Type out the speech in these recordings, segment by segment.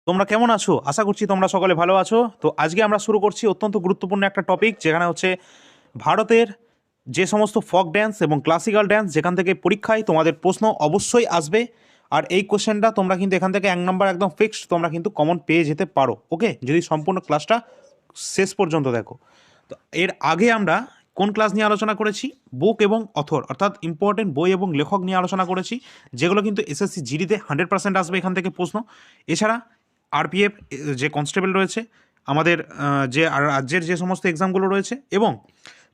তোমরা কেমন আছো? আশা করছি তোমরা সকলে ভালো আছো। তো আজকে আমরা শুরু করছি অত্যন্ত গুরুত্বপূর্ণ একটা টপিক, যেখানে হচ্ছে ভারতের যে সমস্ত ফক ড্যান্স এবং ক্লাসিক্যাল ড্যান্স, যেখান থেকে পরীক্ষায় তোমাদের প্রশ্ন অবশ্যই আসবে। আর এই কোশ্চেনটা তোমরা কিন্তু এখান থেকে 1 নম্বর একদম ফিক্সড, তোমরা কিন্তু কমন পেয়ে যেতে পারো। ওকে, যদি সম্পূর্ণ ক্লাসটা শেষ পর্যন্ত দেখো। তো এর আগে আমরা কোন ক্লাস নিয়ে আলোচনা করেছি? বুক এবং অথর, অর্থাৎ ইম্পর্টেন্ট বই এবং লেখক নিয়ে আলোচনা করেছি, যেগুলো কিন্তু এসএসসি জিডিতে 100% আসবে এখান থেকে প্রশ্ন। এছাড়া আরপিএফ যে কনস্টেবল রয়েছে, আমাদের যে রাজ্যের যে সমস্ত এক্সামগুলো রয়েছে, এবং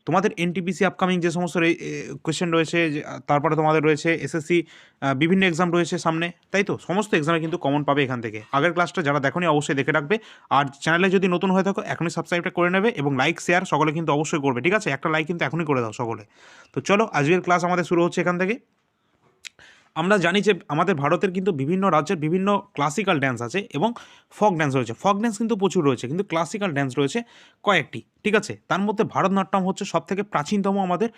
তোমাদের এনটিপিসি আপকামিং যে সমস্ত কোয়েশ্চেন রয়েছে, তারপরে তোমাদের রয়েছে এসএসসি বিভিন্ন এক্সাম রয়েছে সামনে, তাই তো সমস্ত এক্সামে কিন্তু কমন পাবে এখান থেকে। আগের ক্লাসটা যারা দেখোনি অবশ্যই দেখে রাখবে। আর চ্যানেলে যদি নতুন হয়ে থাকো এখনই সাবস্ক্রাইবটা করে নেবে, এবং লাইক শেয়ার সকলে কিন্তু অবশ্যই করবে, ঠিক আছে? একটা লাইক কিন্তু এখনই করে দাও সকলে। তো চলো, আজকের ক্লাস আমাদের শুরু হচ্ছে এখান থেকে। আমরা জানি যে আমাদের ভারতের কিন্তু বিভিন্ন রাজ্যের বিভিন্ন ক্লাসিক্যাল ড্যান্স আছে এবং ফক ড্যান্স রয়েছে। ফক ড্যান্স কিন্তু প্রচুর রয়েছে, কিন্তু ক্লাসিক্যাল ড্যান্স রয়েছে কয়েকটি, ঠিক আছে? তার মধ্যে ভারতনাট্যম হচ্ছে সব থেকে প্রাচীনতম আমাদের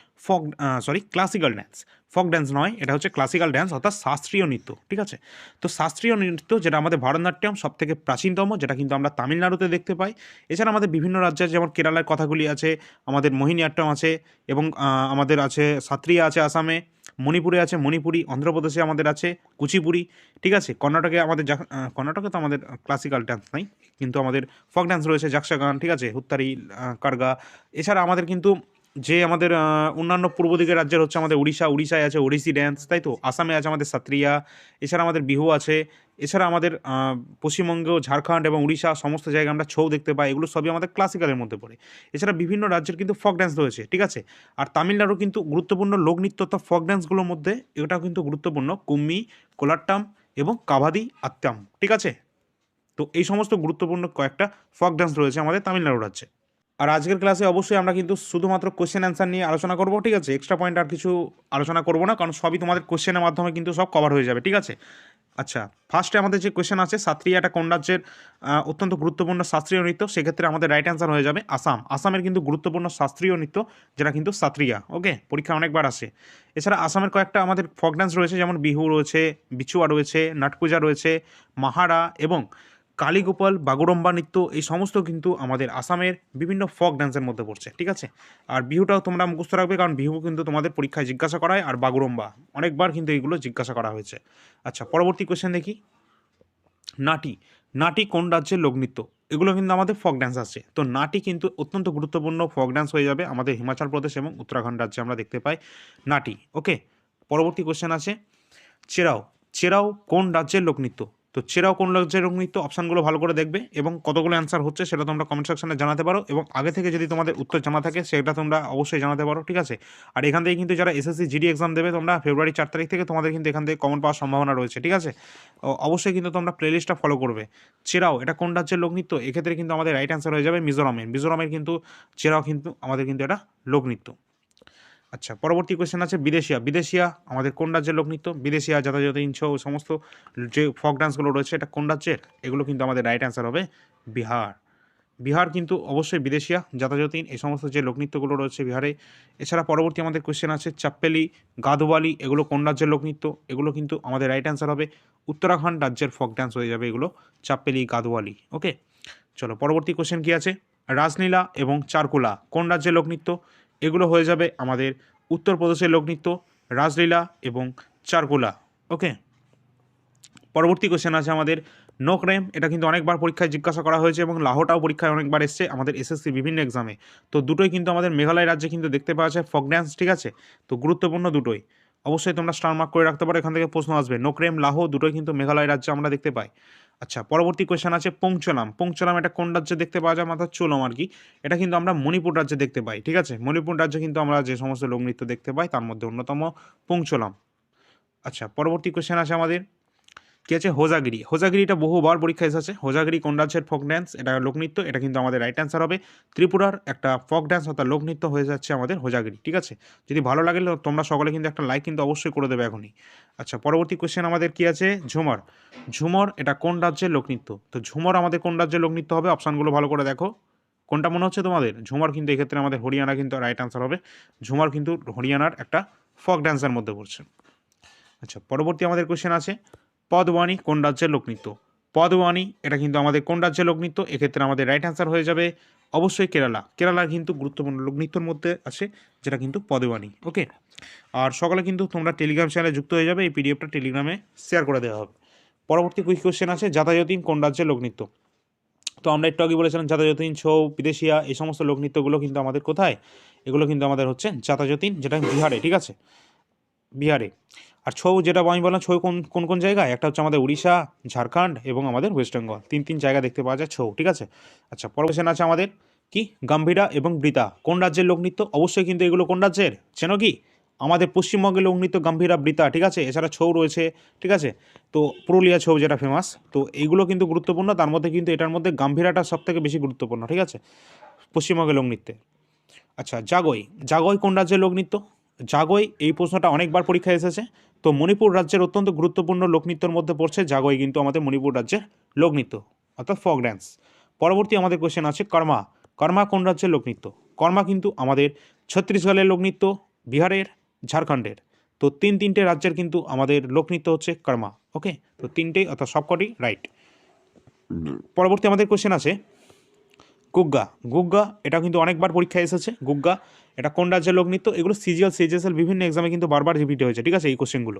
ক্লাসিক্যাল ড্যান্স। ফক ড্যান্স নয়, এটা হচ্ছে ক্লাসিক্যাল ড্যান্স, অর্থাৎ শাস্ত্রীয় নৃত্য, ঠিক আছে? তো শাস্ত্রীয় নৃত্য যেটা আমাদের ভারতনাট্যম সব থেকে প্রাচীনতম, যেটা কিন্তু আমরা তামিলনাড়ুতে দেখতে পাই। এছাড়া আমাদের বিভিন্ন রাজ্যের, যেমন কেরালার কথাগুলি আছে, আমাদের মোহিনীআট্যম আছে, এবং আমাদের আছে সাত্রিয়া আছে আসামে, মণিপুরে আছে মণিপুরি, অন্ধ্রপ্রদেশে আমাদের আছে কুচিপুরি, ঠিক আছে? কর্ণাটকে আমাদের কর্ণাটকে তো আমাদের ক্লাসিক্যাল ডান্স নাই, কিন্তু আমাদের ফক ডান্স রয়েছে, যাক্সাগান, ঠিক আছে, হুত্তারি, কার্গা। এছাড়া আমাদের কিন্তু যে আমাদের অন্যান্য পূর্ব দিকের রাজ্যের হচ্ছে আমাদের উড়িষ্যায় আছে ওড়িশি ড্যান্স, তাই তো? আসামে আছে আমাদের সাত্রিয়া। এছাড়া আমাদের বিহু আছে। এছাড়া আমাদের পশ্চিমবঙ্গ, ঝাড়খণ্ড এবং উড়িষ্যা সমস্ত জায়গায় আমরা ছৌ দেখতে পাই, এগুলো সবই আমাদের ক্লাসিক্যালের মধ্যে পড়ে। এছাড়া বিভিন্ন রাজ্যের কিন্তু ফক ড্যান্স রয়েছে, ঠিক আছে? আর তামিলনাড়ু কিন্তু গুরুত্বপূর্ণ লোকনৃত্য তথা ফক ড্যান্সগুলোর মধ্যে এটাও কিন্তু গুরুত্বপূর্ণ, কুম্মি, কোলাট্টাম এবং কাভাদি আত্যাম, ঠিক আছে? তো এই সমস্ত গুরুত্বপূর্ণ কয়েকটা ফক ড্যান্স রয়েছে আমাদের তামিলনাড়ু রাজ্যে। আর আজকের ক্লাসে অবশ্যই আমরা কিন্তু শুধুমাত্র কোশ্চেন অ্যান্সার নিয়ে আলোচনা করবো, ঠিক আছে? এক্সট্রা পয়েন্ট আর কিছু আলোচনা করবো না, কারণ সবই তোমাদের কোশ্চেনের মাধ্যমে কিন্তু সব কভার হয়ে যাবে, ঠিক আছে? আচ্ছা, ফার্স্টে আমাদের যে কোয়েশ্চেন আছে, সাত্রিয়াটা কোন রাজ্যের অত্যন্ত গুরুত্বপূর্ণ শাস্ত্রীয় নৃত্য? সেক্ষেত্রে আমাদের রাইট অ্যান্সার হয়ে যাবে আসাম। আসামের কিন্তু গুরুত্বপূর্ণ শাস্ত্রীয় নৃত্য, যেটা কিন্তু সাত্রিয়া। ওকে, পরীক্ষা অনেকবার আসে। এছাড়া আসামের কয়েকটা আমাদের ফক ডান্স রয়েছে, যেমন বিহু রয়েছে, বিচুয়া রয়েছে, নাটপূজা রয়েছে, মাহারা এবং কালীগোপাল, বাগুরম্বা নৃত্য, এই সমস্ত কিন্তু আমাদের আসামের বিভিন্ন ফক ডান্সের মধ্যে পড়ছে, ঠিক আছে? আর বিহুটাও তোমরা মুখস্থ রাখবে, কারণ বিহু কিন্তু তোমাদের পরীক্ষায় জিজ্ঞাসা করা হয়, আর বাগুরম্বা অনেকবার কিন্তু এইগুলো জিজ্ঞাসা করা হয়েছে। আচ্ছা, পরবর্তী কোয়েশ্চেন দেখি। নাটি। নাটি কোন রাজ্যের লোকনৃত্য? এগুলো কিন্তু আমাদের ফক ড্যান্স আছে। তো নাটি কিন্তু অত্যন্ত গুরুত্বপূর্ণ ফক ড্যান্স হয়ে যাবে আমাদের হিমাচল প্রদেশ এবং উত্তরাখণ্ড রাজ্যে আমরা দেখতে পাই নাটি। ওকে, পরবর্তী কোয়েশ্চেন আছে চেরাও। চেরাও কোন রাজ্যের লোকনৃত্য? তো চেরাও কোন রাজ্যের লোকনৃত্য, অপশানগুলো ভালো করে দেখবে, এবং কতগুলো অ্যান্সার হচ্ছে সেটা তোমরা কমেন্ট সেকশনে জানাতে পারো, এবং আগে থেকে যদি তোমাদের উত্তর জানা থাকে সেটা তোমরা অবশ্যই জানাতে পারো, ঠিক আছে? আর এখান থেকে কিন্তু যারা এসএসসি জিডি এক্সাম দেবে তোমরা ফেব্রুয়ারি 4 তারিখ থেকে, তোমাদের কিন্তু এখান থেকে কমন পাওয়ার সম্ভাবনা রয়েছে, ঠিক আছে? অবশ্যই কিন্তু তোমরা প্লেলিস্টটা ফলো করবে। চেরাও এটা কোন রাজ্যের লোকনৃত্য? এক্ষেত্রে কিন্তু আমাদের রাইট অ্যান্সার হয়ে যাবে মিজোরামের। মিজোরামের কিন্তু চেরাও কিন্তু আমাদের কিন্তু এটা লোকনৃত্য। আচ্ছা, পরবর্তী কোয়েশ্চেন আছে বিদেশিয়া। বিদেশিয়া আমাদের কোন রাজ্যের লোকনৃত্য? বিদেশিয়া, যাতায়াত ইঞ্চ, সমস্ত যে ফক ডান্সগুলো রয়েছে এটা কোন রাজ্যের? এগুলো কিন্তু আমাদের রাইট অ্যান্সার হবে বিহার। বিহার কিন্তু অবশ্যই বিদেশিয়া, যাতায়াতিন, এই সমস্ত যে লোকনৃত্যগুলো রয়েছে বিহারে। এছাড়া পরবর্তী আমাদের কোয়েশ্চেন আছে চাপ্পেলি, গাদোয়ালি, এগুলো কোন রাজ্যের লোকনৃত্য? এগুলো কিন্তু আমাদের রাইট অ্যান্সার হবে উত্তরাখণ্ড রাজ্যের ফক ডান্স হয়ে যাবে এগুলো, চাপ্পেলি, গাদোয়ালি। ওকে, চলো পরবর্তী কোয়েশ্চেন কি আছে। রাসলীলা এবং চারকুলা কোন রাজ্যের লোকনৃত্য? এগুলো হয়ে যাবে আমাদের উত্তরপ্রদেশের লোকনৃত্য, রাসলীলা এবং চারকুলা। ওকে, পরবর্তী কোয়েশ্চেন আছে আমাদের নোকরেম। এটা কিন্তু অনেকবার পরীক্ষায় জিজ্ঞাসা করা হয়েছে, এবং লাহোটাও পরীক্ষায় অনেকবার এসছে আমাদের এসএসসি বিভিন্ন এক্সামে। তো দুটোই কিন্তু আমাদের মেঘালয় রাজ্যে কিন্তু দেখতে পাওয়া যায় ফক ড্যান্স, ঠিক আছে? তো গুরুত্বপূর্ণ দুটোই, অবশ্যই তোমরা স্টার মার্ক করে রাখতে পারো, এখান থেকে প্রশ্ন আসবে। নোকরেম, লাহো দুটোই কিন্তু মেঘালয় রাজ্যে আমরা দেখতে পাই। আচ্ছা, পরবর্তী কোয়েশ্চেন আছে পংচলাম। পংচলাম এটা কোন রাজ্যে দেখতে পাওয়া যায়? মাথা চোলম আর কি। এটা কিন্তু আমরা মণিপুর রাজ্যে দেখতে পাই, ঠিক আছে? মণিপুর রাজ্যে কিন্তু আমরা যে সমস্ত লোকনৃত্য দেখতে পাই তার মধ্যে অন্যতম পংচলাম। আচ্ছা, পরবর্তী কোয়েশ্চেন আছে আমাদের কি আছে হোজাগিরি। হোজাগিরিটা বহুবার পরীক্ষা এসেছে। হোজাগিরি কোন রাজ্যের ফক ড্যান্স? এটা লোকনৃত্য, এটা কিন্তু আমাদের রাইট অ্যান্সার হবে ত্রিপুরার একটা ফক ড্যান্স অর্থাৎ লোকনৃত্য হয়ে যাচ্ছে আমাদের হোজাগিরি, ঠিক আছে? যদি ভালো লাগে তোমরা সকলে কিন্তু একটা লাইক কিন্তু অবশ্যই করে দেবে এখনই। আচ্ছা, পরবর্তী কোয়েশ্চেন আমাদের কি আছে ঝুমর। ঝুমর এটা কোন রাজ্যের লোকনৃত্য? তো ঝুমর আমাদের কোন রাজ্যের লোকনৃত্য হবে? অপশানগুলো ভালো করে দেখো, কোনটা মনে হচ্ছে তোমাদের? ঝুমর কিন্তু এক্ষেত্রে আমাদের হরিয়ানা কিন্তু রাইট অ্যান্সার হবে। ঝুমর কিন্তু হরিয়ানার একটা ফক ড্যান্সের মধ্যে পড়ছে। আচ্ছা, পরবর্তী আমাদের কোয়েশ্চেন আছে পদবাণী কোন রাজ্যের লোকনৃত্য? পদওয়ানি এটা কিন্তু আমাদের কোন রাজ্যের লোকনৃত্য? এক্ষেত্রে আমাদের রাইট অ্যান্সার হয়ে যাবে অবশ্যই কেরালা। কেরালার কিন্তু গুরুত্বপূর্ণ লোকনৃত্যের মধ্যে আছে যেটা কিন্তু পদওয়ানি। ওকে, আর সকালে কিন্তু তোমরা টেলিগ্রাম চ্যানেলে যুক্ত হয়ে যাবে, এই পিডিএফটা টেলিগ্রামে শেয়ার করে দেওয়া হবে। পরবর্তী কুইক কোশ্চেন আছে যাতায়াতীন কোন রাজ্যের লোকনৃত্য? তো আমরা একটু আগে বলেছিলাম যাতায়াতীন, ছৌ, বিদেশিয়া, এই সমস্ত লোকনৃত্যগুলো কিন্তু আমাদের কোথায়? এগুলো কিন্তু আমাদের হচ্ছে যাতায়াতীন, যেটা বিহারে, ঠিক আছে, বিহারে। আর ছৌ যেটা আমি বললাম, ছৌ কোন কোন কোন জায়গায়? একটা হচ্ছে আমাদের উড়িষ্যা, ঝাড়খণ্ড এবং আমাদের ওয়েস্ট বেঙ্গল, তিন জায়গা দেখতে পাওয়া যায় ছৌ, ঠিক আছে। আচ্ছা, পরবর্তী আছে আমাদের কি গাম্ভীরা এবং বৃতা কোন রাজ্যের লোকনৃত্য? অবশ্যই কিন্তু এগুলো কোন রাজ্যের চেনো কি? আমাদের পশ্চিমবঙ্গের লোকনৃত্য গাম্ভীরা, বৃতা, ঠিক আছে। এছাড়া ছৌ রয়েছে, ঠিক আছে। তো পুরুলিয়া ছৌ যেটা ফেমাস, তো এইগুলো কিন্তু গুরুত্বপূর্ণ, তার মধ্যে কিন্তু এটার মধ্যে গাম্ভীরাটা সব থেকে বেশি গুরুত্বপূর্ণ, ঠিক আছে, পশ্চিমবঙ্গের লোকনৃত্যে। আচ্ছা, জাগই কোন রাজ্যের লোকনৃত্য? জাগই, এই প্রশ্নটা অনেকবার পরীক্ষায় এসেছে। তো মণিপুর রাজ্যের অত্যন্ত গুরুত্বপূর্ণ লোকনৃত্যের মধ্যে পড়ছে জাগই, কিন্তু আমাদের মণিপুর রাজ্যের লোকনৃত্য, অর্থাৎ ফক ড্যান্স। পরবর্তী আমাদের কোশ্চেন আছে কর্মা। কর্মা কোন রাজ্যের লোকনৃত্য? কর্মা কিন্তু আমাদের ছত্তিশগড়ের লোকনৃত্য, বিহারের, ঝাড়খণ্ডের। তো তিনটে রাজ্যের কিন্তু আমাদের লোকনৃত্য হচ্ছে কর্মা। ওকে, তো তিনটেই অর্থাৎ সবকটি রাইট। পরবর্তী আমাদের কোশ্চেন আছে গুগ্গা। গুগ্গা এটা কিন্তু অনেকবার পরীক্ষায় এসেছে। গুগ্গা এটা কোন রাজ্যের লোকনৃত্য? এগুলো সিজিএল, সিজিএসএল বিভিন্ন এক্সামে কিন্তু বারবার রিপিট হয়েছে, ঠিক আছে, এই কোশ্চেনগুলো।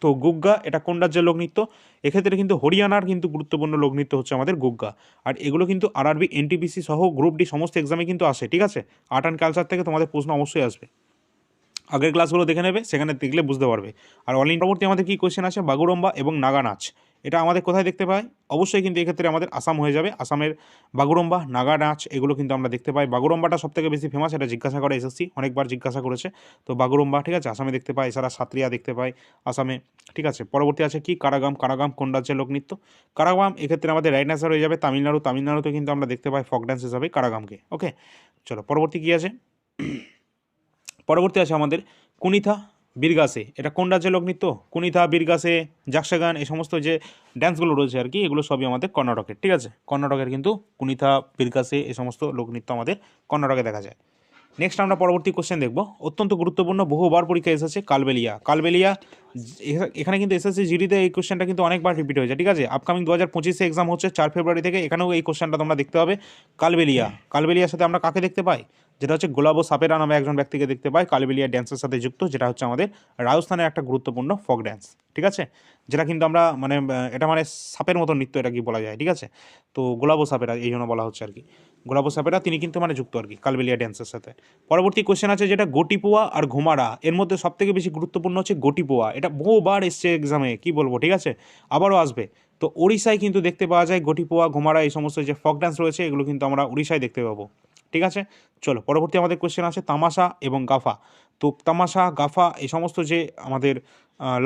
তো গুগ্গা এটা কোন রাজ্যের লোকনৃত্য? এক্ষেত্রে কিন্তু হরিয়ানার কিন্তু গুরুত্বপূর্ণ লোকনৃত্য হচ্ছে আমাদের গুগ্গা। আর এগুলো কিন্তু আরআরবি, এনটিপিসি সহ গ্রুপ ডি সমস্ত এক্সামে কিন্তু আসে, ঠিক আছে। আর্ট অ্যান্ড কালচার থেকে তোমাদের প্রশ্ন অবশ্যই আসবে, আগের ক্লাসগুলো দেখে নেবে, সেখানে দেখলে বুঝতে পারবে। আর অল ইন্ডিয়া পরবর্তী আমাদের কী কোশ্চেন আছে বাগুরম্বা এবং নাগা নাচ, এটা আমাদের কোথায় দেখতে পাই? অবশ্যই কিন্তু এক্ষেত্রে আমাদের আসাম হয়ে যাবে। আসামের বাগুরম্বা, নাগা নাচ এগুলো কিন্তু আমরা দেখতে পাই। বাগুরম্বাটা সবথেকে বেশি ফেমাস, এটা জিজ্ঞাসা করে এসএসসি, অনেকবার জিজ্ঞাসা করেছে। তো বাগুরম্বা, ঠিক আছে, আসামে দেখতে পাই। এছাড়া সাত্রিয়া দেখতে পাই আসামে, ঠিক আছে। পরবর্তী আছে কি কারাগাম। কারাগাম কোন রাজ্যের লোকনৃত্য? কারাগাম এক্ষেত্রে আমাদের রাইট অ্যান্সার হয়ে যাবে তামিলনাড়ু। তামিলনাড়ুতে কিন্তু আমরা দেখতে পাই ফক ড্যান্স হিসাবে কারাগামকে। ওকে, চলো পরবর্তী কী আছে? পরবর্তী আছে আমাদের কুনিথা বীরগাসে, এটা কোন রাজ্যের লোকনৃত্য? কুনিথা, বীরগাসে, জাকসাগান, এই সমস্ত যে ড্যান্সগুলো রয়েছে আর কি, এগুলো সবই আমাদের কর্ণাটকের, ঠিক আছে। কর্ণাটকের কিন্তু কুনিথা, বীরগাসে এই সমস্ত লোকনৃত্য আমাদের কর্ণাটকে দেখা যায়। নেক্সট আমরা পরবর্তী কোশ্চেন দেখব, অত্যন্ত গুরুত্বপূর্ণ, বহুবার পরীক্ষা এসেছে কালবেলিয়া। কালবেলিয়া এখানে কিন্তু এসএসসি জিডিতে এই কোশ্চেনটা কিন্তু অনেকবার রিপিট হয়েছে, ঠিক আছে। আপকামিং 2025 এক্সাম হচ্ছে 4 ফেব্রুয়ারি থেকে, এখানেও এই কোশ্চেনটা তোমরা দেখতে হবে। কালবেলিয়া, কালবেলিয়ার সাথে আমরা কাকে দেখতে পাই? যেটা হচ্ছে গোলাবো সাপেরা নামে একজন ব্যক্তিকে দেখতে পাই কালবেলিয়া ড্যান্সের সাথে যুক্ত, যেটা হচ্ছে আমাদের রাজস্থানের একটা গুরুত্বপূর্ণ ফক ড্যান্স, ঠিক আছে। যেটা কিন্তু আমরা মানে এটা মানে সাপের মতো নৃত্য এটা কি বলা যায়, ঠিক আছে। তো গোলাবো সাপেরা এই জন্য বলা হচ্ছে আর কি, গোলাবো সাপেরা তিনি কিন্তু মানে যুক্ত আর কি কালবেলিয়া ড্যান্সের সাথে। পরবর্তী কোশ্চেন আছে যেটা গোটিপোয়া আর ঘুমারা, এর মধ্যে সবথেকে বেশি গুরুত্বপূর্ণ হচ্ছে গোটিপোয়া। এটা বহুবার এসছে এক্সামে, কি বলবো, ঠিক আছে, আবারও আসবে। তো ওড়িশায় কিন্তু দেখতে পাওয়া যায় গোটিপোয়া, ঘুমারা, এই সমস্ত যে ফক ড্যান্স রয়েছে এগুলো কিন্তু আমরা ওড়িশায় দেখতে পাবো, ঠিক আছে। চলো পরবর্তী আমাদের কোশ্চেন আছে তামাশা এবং গাফা। তো তামাশা, গাফা এই সমস্ত যে আমাদের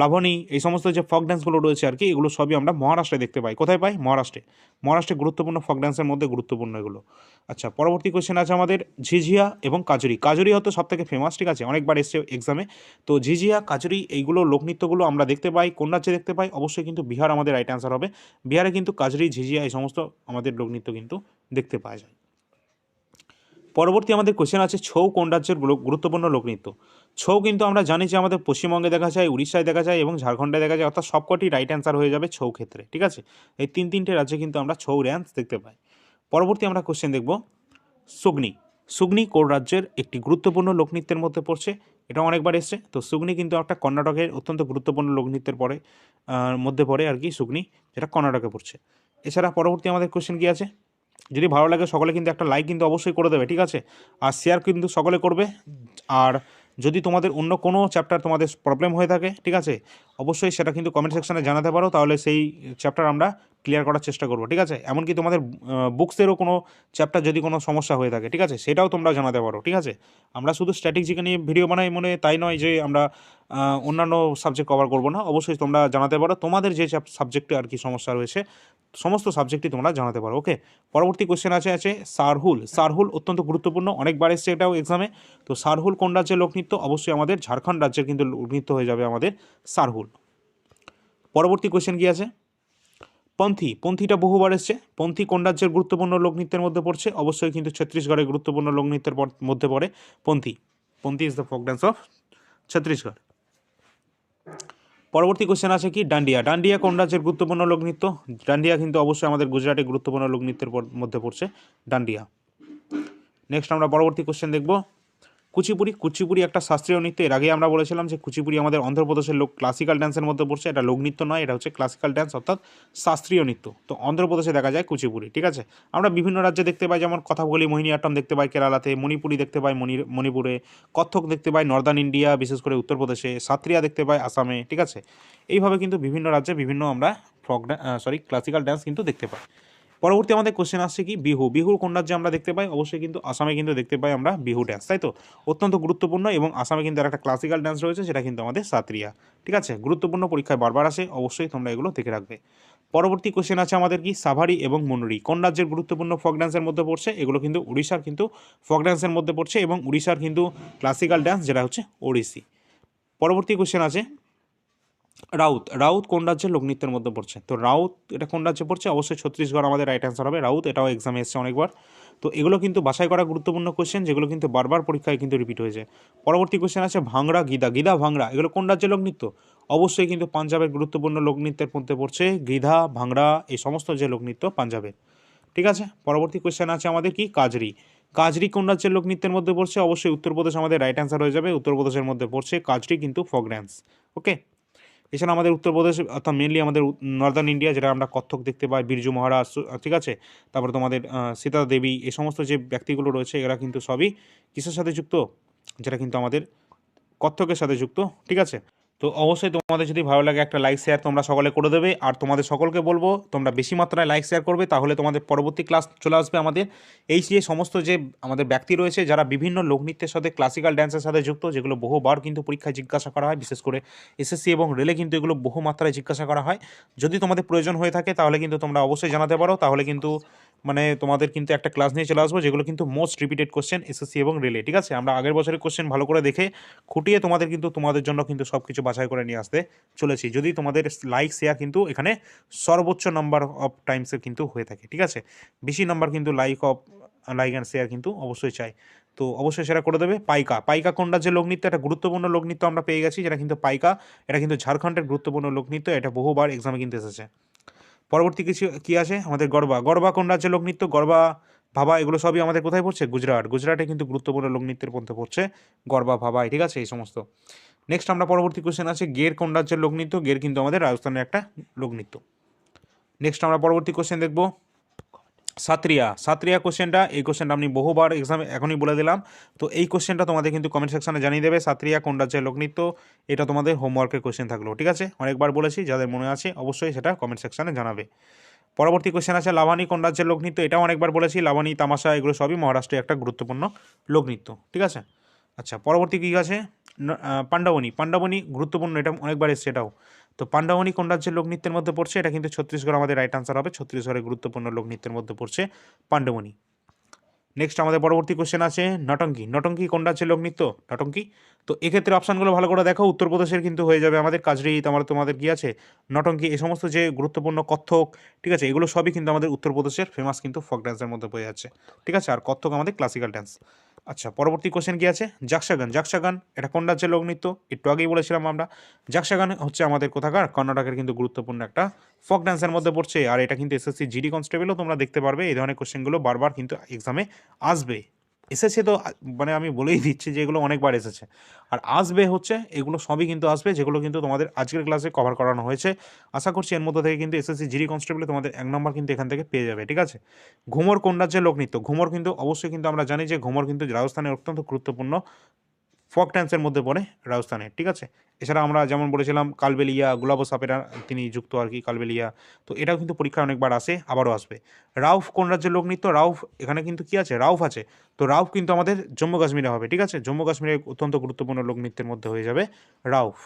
লাভনী, এই সমস্ত যে ফক ড্যান্সগুলো রয়েছে আর কি, এগুলো সবই আমরা মহারাষ্ট্রে দেখতে পাই। কোথায় পাই? মহারাষ্ট্রে। মহারাষ্ট্রে গুরুত্বপূর্ণ ফক ড্যান্সের মধ্যে গুরুত্বপূর্ণ এগুলো। আচ্ছা, পরবর্তী কোশ্চেন আছে আমাদের ঝিঝিয়া এবং কাজরি। কাজরি হয়তো সব থেকে ফেমাস, ঠিক আছে, অনেকবার এসছে এক্সামে। তো ঝিঝিয়া, কাজরি এইগুলো লোকনৃত্যগুলো আমরা দেখতে পাই কোন রাজ্যে দেখতে পাই? অবশ্যই কিন্তু বিহার আমাদের রাইট অ্যান্সার হবে। বিহারে কিন্তু কাজরি, ঝিঝিয়া এই সমস্ত আমাদের লোকনৃত্য কিন্তু দেখতে পাওয়া যায়। পরবর্তী আমাদের কোশ্চেন আছে ছৌ কোন রাজ্যের গুরুত্বপূর্ণ লোকনৃত্য? ছৌ কিন্তু আমরা জানি যে আমাদের পশ্চিমবঙ্গে দেখা যায়, উড়িষ্যায় দেখা যায় এবং ঝাড়খণ্ডে দেখা যায়, অর্থাৎ সবকটি রাইট অ্যান্সার হয়ে যাবে ছৌ ক্ষেত্রে, ঠিক আছে। এই তিনটে রাজ্যে কিন্তু আমরা ছৌ ড্যান্স দেখতে পাই। পরবর্তী আমরা কোশ্চেন দেখব সুগনি। সুগনি কোন রাজ্যের একটি গুরুত্বপূর্ণ লোকনৃত্যের মধ্যে পড়ছে? এটা অনেকবার এসছে। তো সুগনি কিন্তু একটা কর্ণাটকের অত্যন্ত গুরুত্বপূর্ণ লোকনৃত্যের মধ্যে পড়ে আর কি সুগনি, যেটা কর্ণাটকে পড়ছে। এছাড়া পরবর্তী আমাদের কোশ্চেন কী আছে? যদি ভালো লাগে সকলে কিন্তু একটা লাইক কিন্তু অবশ্যই করে দেবে, ঠিক আছে, আর শেয়ার কিন্তু সকলে করবে। আর যদি তোমাদের অন্য কোনো চ্যাপ্টার তোমাদের প্রবলেম হয়ে থাকে, ঠিক আছে, অবশ্যই সেটা কিন্তু কমেন্ট সেকশনে জানাতে পারো, তাহলে সেই চ্যাপ্টার আমরা ক্লিয়ার করার চেষ্টা করবো, ঠিক আছে। এমনকি তোমাদের বুকসেরও কোনো চ্যাপ্টার যদি কোনো সমস্যা হয়ে থাকে, ঠিক আছে, সেটাও তোমরা জানাতে পারো, ঠিক আছে। আমরা শুধু স্ট্র্যাটেজিকে নিয়ে ভিডিও বানাই মনে তাই নয় যে আমরা অন্যান্য সাবজেক্ট কভার করবো না। অবশ্যই তোমরা জানাতে পারো তোমাদের যে সাবজেক্টে আর কি সমস্যা রয়েছে, সমস্ত সাবজেক্টই তোমরা জানাতে পারো। ওকে, পরবর্তী কোশ্চেন আছে সারহুল। সারহুল অত্যন্ত গুরুত্বপূর্ণ, অনেকবার এসছে এটাও এক্সামে। তো সারহুল কোন রাজ্যের লোকনৃত্য? অবশ্যই আমাদের ঝাড়খণ্ড রাজ্যের কিন্তু লোকনৃত্য হয়ে যাবে আমাদের সারহুল। পরবর্তী কোশ্চেন কি আছে? পন্থী। পন্থীটা বহুবার এসছে। পন্থী কোন রাজ্যের গুরুত্বপূর্ণ লোকনৃত্যের মধ্যে পড়ছে? অবশ্যই কিন্তু ছত্তিশগড়ের গুরুত্বপূর্ণ লোকনৃত্যের মধ্যে পড়ে পন্থী। পন্থী is the folk dance of Chhattisgarh. পরবর্তী কোশ্চেন আছে কি ডান্ডিয়া। ডান্ডিয়া কোন রাজ্যের গুরুত্বপূর্ণ লোকনৃত্য? ডান্ডিয়া কিন্তু অবশ্যই আমাদের গুজরাটে গুরুত্বপূর্ণ লোকনৃত্যের মধ্যে পড়ছে ডান্ডিয়া। নেক্সট আমরা পরবর্তী কোশ্চেন দেখব কুচিপুড়ি। কুচিপুড়ি একটা শাস্ত্রীয় নৃত্য। এর আগে আমরা বলেছিলাম যে কুচিপুড়ি আমাদের অন্ধ্রপ্রদেশের ক্লাসিক্যাল ড্যান্সের মধ্যে পড়ছে। এটা লোকনৃত্য নয়, এটা হচ্ছে ক্লাসিক্যাল ড্যান্স অর্থাৎ শাস্ত্রীয় নৃত্য। তো অন্ধ্রপ্রদেশে দেখা যায় কুচিপুড়ি, ঠিক আছে। আমরা বিভিন্ন রাজ্যে দেখতে পাই, যেমন কথাকলি মোহিনীআট্টম দেখতে পাই কেরালাতে, মণিপুরি দেখতে পাই মণিপুরে, কত্থক দেখতে পাই নর্দার্ন ইন্ডিয়া বিশেষ করে উত্তরপ্রদেশে, সাত্রিয়া দেখতে পাই আসামে, ঠিক আছে। এইভাবে কিন্তু বিভিন্ন রাজ্যে বিভিন্ন আমরা ক্লাসিক্যাল ড্যান্স কিন্তু দেখতে পাই। পরবর্তী আমাদের কোশ্চেন আসছে কি বিহু। বিহুর কোন রাজ্যে আমরা দেখতে পাই? অবশ্যই কিন্তু আসামে কিন্তু দেখতে পাই আমরা বিহু ড্যান্স, তাই তো। অত্যন্ত গুরুত্বপূর্ণ, এবং আসামে কিন্তু একটা ক্লাসিক্যাল ড্যান্স রয়েছে, সেটা কিন্তু আমাদের সাত্রিয়া, ঠিক আছে। গুরুত্বপূর্ণ, পরীক্ষায় বারবার আসে, অবশ্যই তোমরা এগুলো দেখে রাখবে। পরবর্তী কোশ্চেন আছে আমাদের কি সাভারি এবং মুন্ডরি কোন রাজ্যের গুরুত্বপূর্ণ ফক ড্যান্সের মধ্যে পড়ছে? এগুলো কিন্তু উড়িষ্যার কিন্তু ফক ড্যান্সের মধ্যে পড়ছে, এবং উড়িষ্যার কিন্তু ক্লাসিক্যাল ড্যান্স যেটা হচ্ছে ওড়িশি। পরবর্তী কোশ্চেন আছে রাউত। রাউত কোন রাজ্যের লোকনৃত্যের মধ্যে পড়ছে? তো রাউত এটা কোন রাজ্যে পড়ছে? অবশ্যই ছত্তিশগড় আমাদের রাইট অ্যান্সার হবে। রাউত এটাও এক্সামে এসছে অনেকবার। তো এগুলো কিন্তু বাছাই করা গুরুত্বপূর্ণ কোশ্চেন, যেগুলো কিন্তু বারবার পরীক্ষায় কিন্তু রিপিট হয়েছে। পরবর্তী কোশ্চেন আছে ভাংড়া গিদা। গিদা ভাংড়া এগুলো কোন রাজ্যের লোকনৃত্য? অবশ্যই কিন্তু পাঞ্জাবের গুরুত্বপূর্ণ লোকনৃত্যের মধ্যে পড়ছে গিধা, ভাংড়া, এই সমস্ত যে লোকনৃত্য পাঞ্জাবের, ঠিক আছে। পরবর্তী কোশ্চেন আছে আমাদের কি কাজরি। কাজরি কোন রাজ্যের লোকনৃত্যের মধ্যে পড়ছে? অবশ্যই উত্তরপ্রদেশ আমাদের রাইট অ্যান্সার হয়ে যাবে। উত্তরপ্রদেশের মধ্যে পড়ছে কাজরি কিন্তু ফক ড্যান্স, ওকে। এছাড়া আমাদের উত্তরপ্রদেশ অর্থাৎ মেনলি আমাদের নর্দার্ন ইন্ডিয়া, যেটা আমরা কত্থক দেখতে পাই, বিরজু মহারাজ, ঠিক আছে। তারপরে তোমাদের সীতা দেবী, এই সমস্ত যে ব্যক্তিগুলো রয়েছে এরা কিন্তু সবই কিসের সাথে যুক্ত? যেটা কিন্তু আমাদের কত্থকের সাথে যুক্ত, ঠিক আছে। তো অবশ্যই তোমাদের যদি ভালো লাগে একটা লাইক শেয়ার তোমরা সকলে করে দেবে, আর তোমাদের সকলকে বলবো তোমরা বেশি মাত্রায় লাইক শেয়ার করবে, তাহলে তোমাদের পরবর্তী ক্লাস চলে আসবে আমাদের এই যে সমস্ত যে আমাদের ব্যক্তি রয়েছে যারা বিভিন্ন লোকনৃত্যের সাথে ক্লাসিক্যাল ড্যান্সের সাথে যুক্ত, যেগুলো বহুবার কিন্তু পরীক্ষায় জিজ্ঞাসা করা হয়, বিশেষ করে এসএসসি এবং রেলে কিন্তু এগুলো বহু মাত্রায় জিজ্ঞাসা করা হয়। যদি তোমাদের প্রয়োজন হয়ে থাকে তাহলে কিন্তু তোমরা অবশ্যই জানাতে পারো, তাহলে কিন্তু মানে তোমাদের কিন্তু একটা ক্লাস নিয়ে চলে আসবো, যেগুলো কিন্তু মোস্ট রিপিটেড কোশ্চেন এসএসসি এবং রেলে, ঠিক আছে। আমরা আগের বছরের কোশ্চেন ভালো করে দেখে খুঁটিয়ে তোমাদের কিন্তু তোমাদের জন্য কিন্তু সব কিছু বাছাই করে নিয়ে আসতে চলেছি, যদি তোমাদের লাইক শেয়ার কিন্তু এখানে সর্বোচ্চ নাম্বার অফ টাইমসে কিন্তু হয়ে থাকে, ঠিক আছে। বেশি নাম্বার কিন্তু লাইক অ্যান্ড শেয়ার কিন্তু অবশ্যই চাই, তো অবশ্যই সেটা করে দেবে। পাইকা। পাইকা কোন রাজ্যের লোকনৃত্য? একটা গুরুত্বপূর্ণ লোকনৃত্য আমরা পেয়ে গেছি, যেটা কিন্তু পাইকা, এটা কিন্তু ঝাড়খণ্ডের গুরুত্বপূর্ণ লোকনৃত্য, এটা বহুবার এক্সামে কিন্তু এসেছে। পরবর্তী কিছু কি আছে আমাদের গরবা। গরবা কোন রাজ্যের লোকনৃত্য? গরবা, ভাবা, এগুলো সবই আমাদের কোথায় পড়ছে? গুজরাট। গুজরাটে কিন্তু গুরুত্বপূর্ণ লোকনৃত্যের মধ্যে পড়ছে গরবা, ভাবাই, ঠিক আছে, এই সমস্ত। নেক্সট আমরা পরবর্তী কোশ্চেন আছে গের কোন রাজ্যের লোকনৃত্য? গের কিন্তু আমাদের রাজস্থানের একটা লোকনৃত্য। নেক্সট আমরা পরবর্তী কোশ্চেন দেখব সাত্রিয়া। সাত্রিয়া কোশ্চেনটা, এই কোশ্চেনটা আমি বহুবার এক্সামে এখনই বলে দিলাম, তো এই কোশ্চেনটা তোমাদের কিন্তু কমেন্ট সেকশনে জানিয়ে দেবে। সাত্রিয়া কোন রাজ্যের লোকনৃত্য, এটা তোমাদের হোমওয়ার্কের কোশ্চেন থাকলো, ঠিক আছে। অনেকবার বলেছি, যাদের মনে আছে অবশ্যই সেটা কমেন্ট সেকশনে জানাবে। পরবর্তী কোশ্চেন আছে লাভানি কোন রাজ্যের লোকনৃত্য? এটাও অনেকবার বলেছি, লাভানি, তামাশা, এগুলো সবই মহারাষ্ট্রের একটা গুরুত্বপূর্ণ লোকনৃত্য, ঠিক আছে। আচ্ছা, পরবর্তী কী আছে পাণ্ডবনী। পাণ্ডবনী গুরুত্বপূর্ণ, এটা অনেকবার এসছে এটাও। তো পাণ্ডবনী কোন রাজ্যের লোকনৃত্যের মধ্যে পড়ছে? এটা কিন্তু ছত্তিশগড় আমাদের রাইট আনসার হবে। ছত্তিশগড়ের গুরুত্বপূর্ণ লোকনৃত্যের মধ্যে পড়ছে পাণ্ডবনী। নেক্সট আমাদের পরবর্তী কোশ্চেন আছে নটঙ্কি। নটঙ্কি কোন রাজ্যের লোকনৃত্য? নটঙ্কি। তো এক্ষেত্রে অপশানগুলো ভালো করে দেখো, উত্তরপ্রদেশের কিন্তু হয়ে যাবে আমাদের কাজরি, তোমাদের কি আছে নটঙ্কি, এই সমস্ত যে গুরুত্বপূর্ণ কত্থক, ঠিক আছে, এগুলো সবই কিন্তু আমাদের উত্তরপ্রদেশের ফেমাস কিন্তু ফক ড্যান্সের মধ্যে পড়ে যাচ্ছে, ঠিক আছে। আর কত্থক আমাদের ক্লাসিক্যাল ড্যান্স। আচ্ছা, পরবর্তী কোশ্চেন কি আছে জাকসাগান। জাকসাগান এটা কোন রাজ্যের লোকনৃত্য? একটু আগেই বলেছিলাম আমরা, জাকসাগান হচ্ছে আমাদের কোথাকার কর্ণাটকের কিন্তু গুরুত্বপূর্ণ একটা ফক ড্যান্সের মধ্যে পড়ছে, আর এটা কিন্তু এসএসসি জিডি কনস্টেবলও তোমরা দেখতে পারবে, এই ধরনের কোশ্চেনগুলো বারবার কিন্তু এক্সামে আসবে। এসেছে তো মানে আমি বলেই দিচ্ছি যে এগুলো অনেকবার এসেছে, আর আসবে হচ্ছে এগুলো সবই কিন্তু আসবে, যেগুলো কিন্তু তোমাদের আজকের ক্লাসে কভার করানো হয়েছে। আশা করছি এর মধ্যে থেকে কিন্তু এসএসসি জিডি কনস্টেবলে তোমাদের 1 নম্বর কিন্তু এখান থেকে পেয়ে যাবে, ঠিক আছে। ঘুমর কোন রাজ্যের লোকনৃত্য? ঘুমর কিন্তু অবশ্যই কিন্তু আমরা জানি যে ঘুমর কিন্তু রাজস্থানের অত্যন্ত গুরুত্বপূর্ণ ফক ড্যান্সের মধ্যে পড়ে রাজস্থানের, ঠিক আছে। এছাড়া আমরা যেমন বলেছিলাম কালবেলিয়া, গুলাবো সাপেরা তিনি যুক্ত আর কি কালবেলিয়া, তো এটাও কিন্তু পরীক্ষায় অনেকবার আসে, আবারও আসবে। রাউফ কোন রাজ্যের লোকনৃত্য? রাউফ এখানে কিন্তু কি আছে, রাউফ আছে, তো রাউফ কিন্তু আমাদের জম্মু কাশ্মীরে হবে, ঠিক আছে। জম্মু কাশ্মীরের অত্যন্ত গুরুত্বপূর্ণ লোকনৃত্যের মধ্যে হয়ে যাবে রাউফ।